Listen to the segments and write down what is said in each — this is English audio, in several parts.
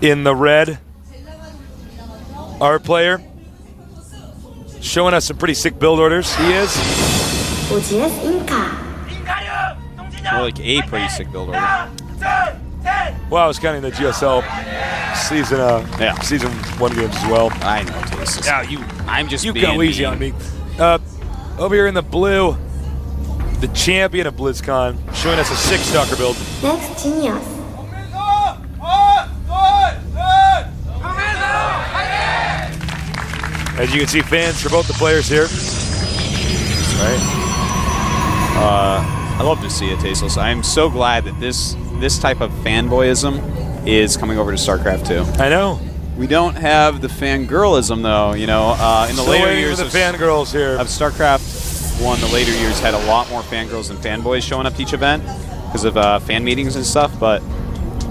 in the red, our player, showing us some pretty sick build orders. He is. InCa. More like a pretty sick build order. Well, I was counting the GSL season 1 games as well. I know, Taste. Yeah, I'm just you being go easy on me. Over here in the blue, the champion of BlizzCon, showing us a 6-stalker build. Next Genius. As you can see, fans for both the players here. That's right. I love to see it, Tasteless. I'm so glad that this type of fanboyism is coming over to StarCraft 2. I know. We don't have the fangirlism, though. You know, in the later years of the fangirls here of StarCraft 1, the later years had a lot more fangirls and fanboys showing up to each event because of fan meetings and stuff. But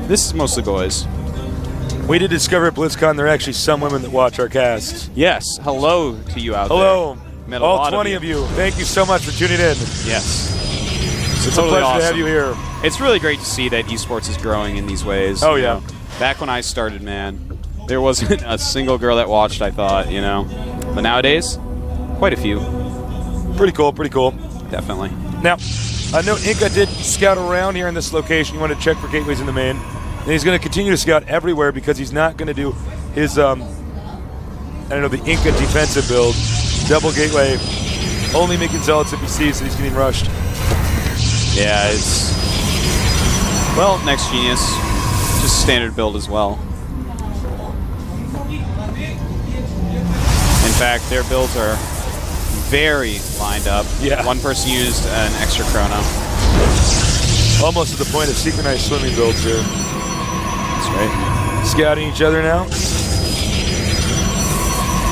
this is mostly boys. We did discover at BlizzCon there are actually some women that watch our casts. Yes. Hello to you out there. Hello. Met all 20 of you. Thank you so much for tuning in. Yes. It's totally a pleasure awesome to have you here. It's really great to see that esports is growing in these ways. Oh, yeah. You know, back when I started, man, there wasn't a single girl that watched, I thought, you know. But nowadays, quite a few. Pretty cool, pretty cool. Definitely. Now, I know InCa did scout around here in this location. You want to check for gateways in the main. And he's going to continue to scout everywhere because he's not going to do his, the InCa defensive build. Double gateway. Only making zealots if he sees that he's getting rushed. Yeah, it's... Well, Next Genius, just standard build as well. In fact, their builds are very lined up. Yeah. One person used an extra chrono. Almost to the point of synchronized swimming builds here. That's right. Scouting each other now.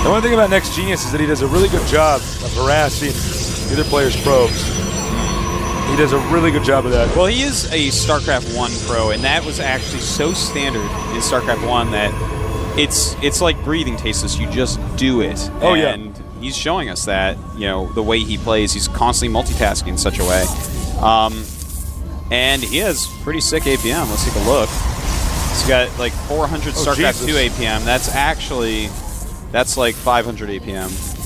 The one thing about Next Genius is that he does a really good job of harassing the other players' probes. He does a really good job of that. Well, he is a StarCraft 1 pro, and that was actually so standard in StarCraft 1 that it's like breathing, Tasteless. You just do it. Oh, yeah. And he's showing us that, you know, the way he plays, he's constantly multitasking in such a way. And he has pretty sick APM. Let's take a look. He's got like 400 StarCraft 2 APM. That's like 500 APM.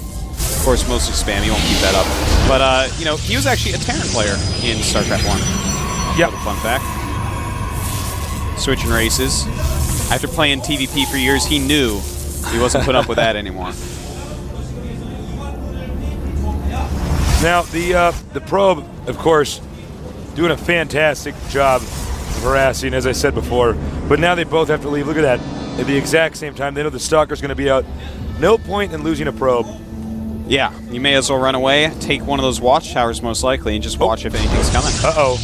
Of course, mostly spam. He won't keep that up. But, you know, he was actually a Terran player in StarCraft 1. Yep. Fun fact. Switching races. After playing TVP for years, he knew he wasn't put up with that anymore. Now, the probe, of course, doing a fantastic job of harassing, as I said before. But now they both have to leave. Look at that. At the exact same time, they know the Stalker's going to be out. No point in losing a probe. Yeah, you may as well run away, take one of those watchtowers most likely, and just watch if anything's coming. Uh-oh.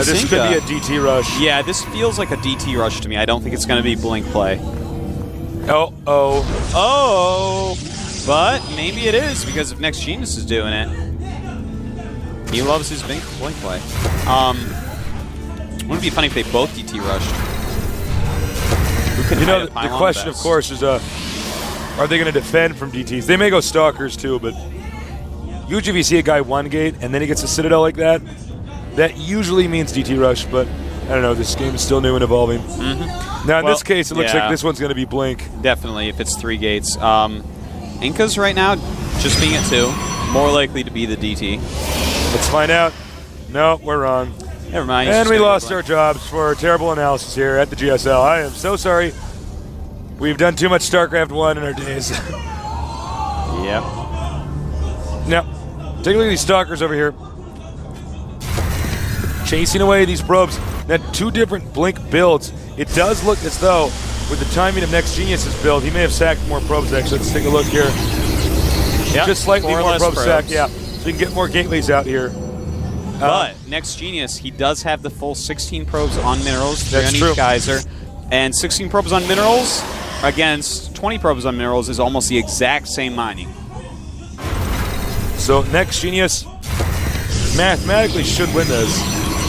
This could be a DT rush. Yeah, this feels like a DT rush to me. I don't think it's going to be blink play. Oh. But maybe it is because if Next Genius is doing it. He loves his blink play. Wouldn't it be funny if they both DT rushed? You know, the question, of course, is are they going to defend from DTs? They may go Stalkers, too, but usually if you see a guy one gate and then he gets a Citadel like that, that usually means DT rush, but I don't know. This game is still new and evolving. Now, in this case, it looks like this one's going to be blink. Definitely, if it's 3 gates. InCa's right now just being at 2. More likely to be the DT. Let's find out. No, we're wrong. Never mind. And we lost our jobs for terrible analysis here at the GSL. I am so sorry. We've done too much StarCraft 1 in our days. Yep. Now, take a look at these Stalkers over here. Chasing away these probes. Now, 2 different blink builds. It does look as though, with the timing of Next Genius's build, he may have sacked more probes, actually. Let's take a look here. Yep. Just slightly more probes sacked, yeah. So we can get more gateways out here. But Next Genius, he does have the full 16 probes on minerals, 3 That's on true. each geyser. And 16 probes on minerals against 20 probes on minerals is almost the exact same mining. So Next Genius mathematically should win this.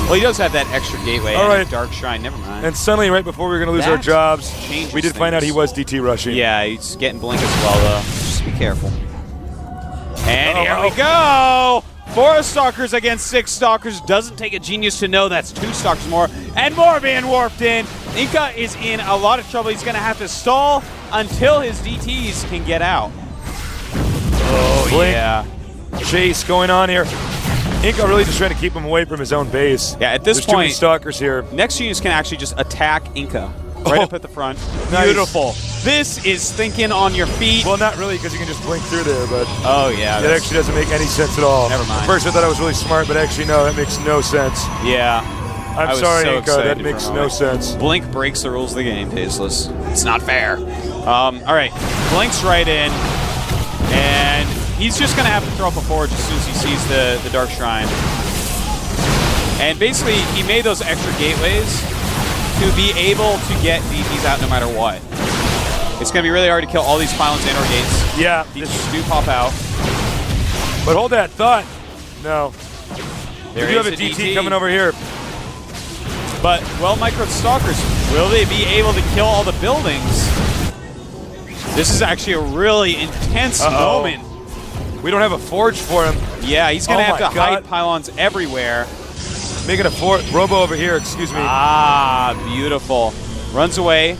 Well, he does have that extra gateway and a Dark Shrine. Never mind. And suddenly, right before we were going to lose our jobs, we did find out he was DT rushing. Yeah, he's getting blink as well, though. Just be careful. And here we go! 4 Stalkers against 6 Stalkers. Doesn't take a genius to know that's 2 Stalkers more. And more being warped in. InCa is in a lot of trouble. He's going to have to stall until his DTs can get out. Oh, Blink. yeah. Chase going on here. InCa really just trying to keep him away from his own base. Yeah, at this There's too many point, stalkers here. Next Genius can actually just attack InCa right up at the front. Nice. Beautiful. This is thinking on your feet. Well, not really, because you can just blink through there, but Oh, yeah. it actually doesn't make any sense at all. Never mind. At first I thought I was really smart, but actually no, that makes no sense. Yeah. I I'm was sorry, so InCa, excited that for makes a no moment. sense. Blink breaks the rules of the game, Tasteless. It's not fair. All right, Blink's right in, and he's just going to have to throw up a forge as soon as he sees the Dark Shrine. And basically, he made those extra gateways to be able to get DTs out no matter what. It's going to be really hard to kill all these pylons and or gates. Yeah, DTs do pop out. but hold that thought. No. There We do is have a DT coming over here. But, well, Micro Stalkers, will they be able to kill all the buildings? This is actually a really intense moment. We don't have a forge for him. Yeah, he's going to Oh have to my God. hide pylons everywhere. Making a Robo over here, excuse me. Ah, beautiful. Runs away,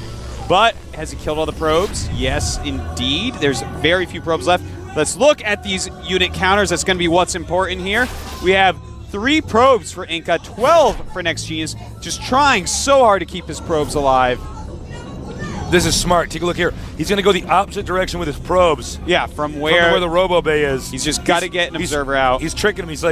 but has he killed all the probes? Yes, indeed. There's very few probes left. Let's look at these unit counters. That's going to be what's important here. We have 3 probes for InCa, 12 for Next Genius. Just trying so hard to keep his probes alive. This is smart. Take a look here. He's going to go the opposite direction with his probes. Yeah, from From where the Robo Bay is. he's just got to get an observer out. He's tricking him. He's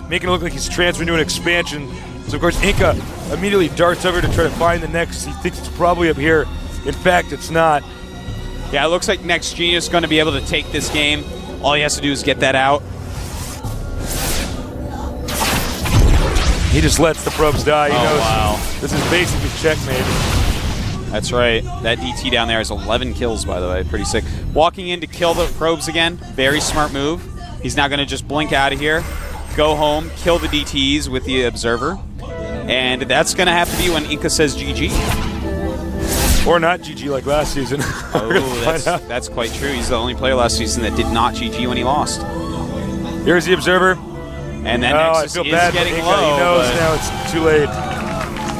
making it look like he's transferring to an expansion. So of course InCa immediately darts over to try to find the next. He thinks it's probably up here. In fact, it's not. Yeah, it looks like Next Genius is going to be able to take this game. All he has to do is get that out. He just lets the probes die. He knows wow. this is basically checkmate. That's right. That DT down there is 11 kills, by the way. Pretty sick. Walking in to kill the probes again. Very smart move. He's now going to just blink out of here, go home, kill the DTs with the observer. And that's going to have to be when InCa says GG. Or not GG like last season. Oh, that's quite true. He's the only player last season that did not GG when he lost. Here's the observer. And then I Nexus feel is bad for getting InCa. low. He knows but- now it's too late.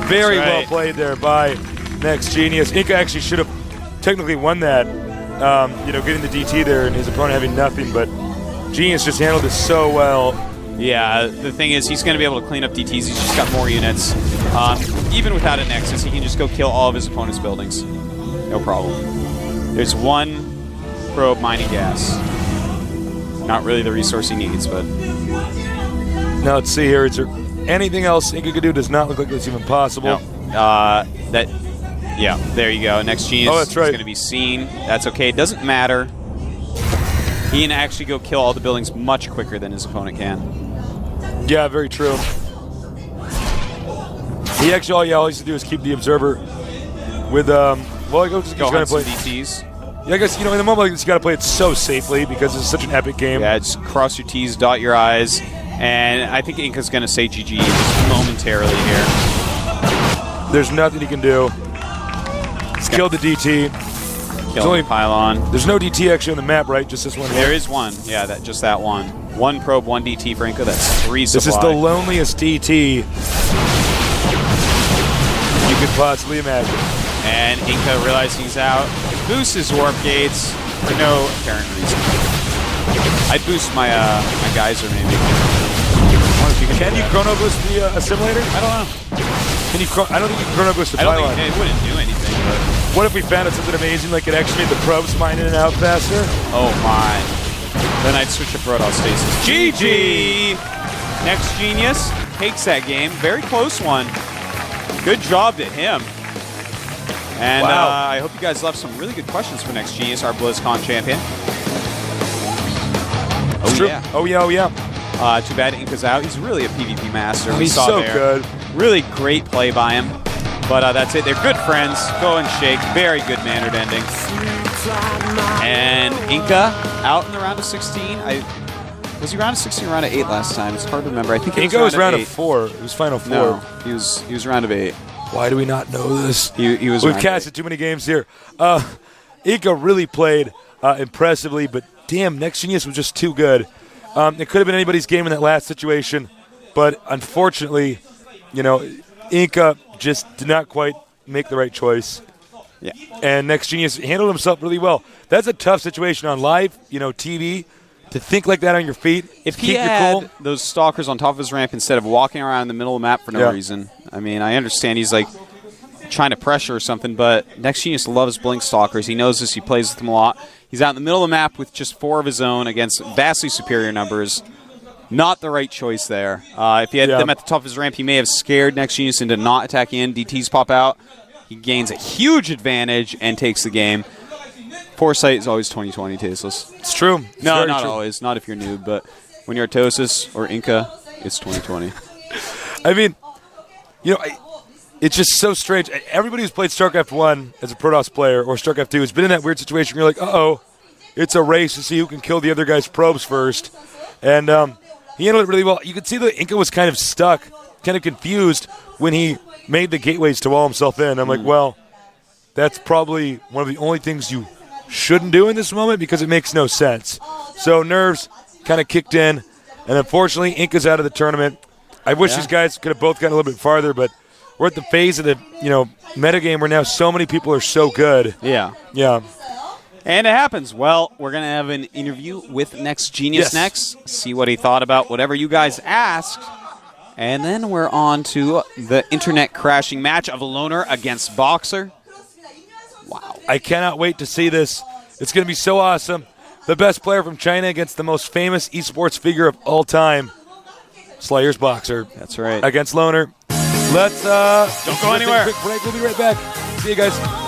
Very That's well right. played there by Next Genius. InCa actually should have technically won that. Getting the DT there and his opponent having nothing, but Genius just handled this so well. Yeah, the thing is, he's going to be able to clean up DTs. He's just got more units. Even without a Nexus, he can just go kill all of his opponent's buildings. No problem. There's 1 probe mining gas. Not really the resource he needs, but... Now let's see here. Is there anything else InCa could do? Does not look like it's even possible. No. Yeah, there you go. Next Genius Oh, that's right. is going to be seen. That's okay. It doesn't matter. He can actually go kill all the buildings much quicker than his opponent can. Yeah, very true. He actually, all he has to do is keep the observer with, I guess he's Go going to hunt some play. DTs. Yeah, I guess, in the moment like this, you got to play it so safely because it's such an epic game. Yeah, just cross your T's, dot your I's. And I think InCa's going to say GG just momentarily here. There's nothing he can do. He's killed the DT. Kill only- the pylon. There's no DT actually on the map, right? Just this one. There is one. Yeah, just that one. 1 probe, 1 DT for InCa. That's 3 supply. This is the loneliest DT you could possibly imagine. And InCa realizing he's out. Boosts his warp gates for no apparent reason. I'd boost my my geyser maybe. Can you chrono boost the assimilator? I don't know. Can you? I don't think you can chrono boost the I don't pylon. think it wouldn't do anything. But What if we found out something amazing, like it actually made the probes mine in and out faster? oh my! Then I'd switch to Protoss stasis. GG. Next Genius takes that game. Very close one. Good job to him. And Wow. I hope you guys left some really good questions for Next Genius, our BlizzCon champion. Oh True. yeah. Oh yeah. Oh yeah. Too bad InCa's out. He's really a PvP master. We He's saw so there. good. Really great play by him. But that's it. They're good friends. Go and shake. Very good mannered ending. And InCa out in the round of 16. Was he round of 16 or round of 8 last time? It's hard to remember. I think it InCa was round of of 8. 4. It was final 4. No, he was round of 8. Why do we not know this? He was. We've round of casted too many games here. InCa really played impressively, but damn, Next Genius was just too good. It could have been anybody's game in that last situation, but unfortunately, InCa just did not quite make the right choice. Yeah. And Next Genius handled himself really well. That's a tough situation on live, TV, to think like that on your feet. If he keep had your cool. those stalkers on top of his ramp instead of walking around in the middle of the map for no reason, I mean, I understand he's like trying to pressure or something, but Next Genius loves blink stalkers. He knows this. He plays with them a lot. He's out in the middle of the map with just 4 of his own against vastly superior numbers. Not the right choice there. If he had them at the top of his ramp, he may have scared Next Genius into not attacking in. DTs pop out. He gains a huge advantage and takes the game. Foresight is always 20/20, Tasteless. It's true. It's No, very not true. always. Not if you're noob, but when you're Atosis or InCa, it's 20/20. I mean, it's just so strange. Everybody who's played StarCraft 1 as a Protoss player or StarCraft 2 has been in that weird situation where you're like, uh-oh, it's a race to see who can kill the other guy's probes first. And he handled it really well. You could see that InCa was kind of stuck, kind of confused when he made the gateways to wall himself in. I'm like, well, that's probably one of the only things you shouldn't do in this moment because it makes no sense. So nerves kind of kicked in, and unfortunately, InCa's out of the tournament. I wish these guys could have both gotten a little bit farther, but we're at the phase of the metagame where now so many people are so good. Yeah. Yeah. And it happens. Well, we're going to have an interview with Next Genius next, see what he thought about whatever you guys asked. And then we're on to the internet crashing match of Loner against Boxer. Wow. I cannot wait to see this. It's going to be so awesome. The best player from China against the most famous esports figure of all time, Slayer's Boxer. That's right. Against Loner. Let's Don't go anywhere. Take a quick break. We'll be right back. See you guys.